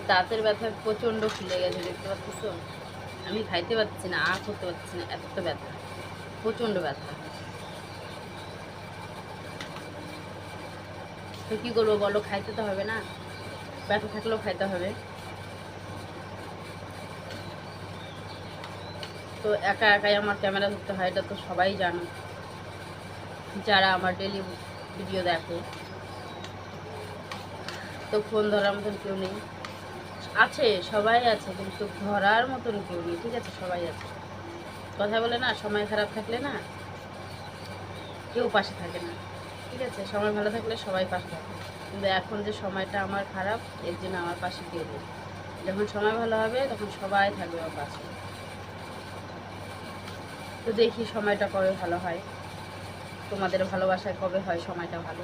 দাঁতের ব্যথা প্রচণ্ড ফুলে গেছে, দেখতে পাচ্ছ। আমি খাইতে পারছি না, করতে পারছি না, এত ব্যথা, প্রচণ্ড ব্যথা। তো কী করবো বলো, খাইতে তো হবে না, ব্যথা থাকলেও খাইতে হবে। তো একা একাই আমার ক্যামেরা ধরতে হয়, এটা তো সবাই জানো যারা আমার ডেলি ভিডিও দেখো। তো ফোন ধরার মতন কেউ নেই, আছে সবাই আছে, কিন্তু ধরার মতন কেউ নেই, ঠিক আছে? সবাই আছে, কথা বলে না, সময় খারাপ থাকলে না কেউ পাশে থাকে না, ঠিক আছে? সময় ভালো থাকলে সবাই পাশে থাকে, কিন্তু এখন যে সময়টা আমার খারাপ, এর জন্য আমার পাশে কেউ নেই। যখন সময় ভালো হবে তখন সবাই থাকবে আমার পাশে। তো দেখি সময়টা কবে ভালো হয়, তোমাদের ভালোবাসায় কবে হয় সময়টা ভালো।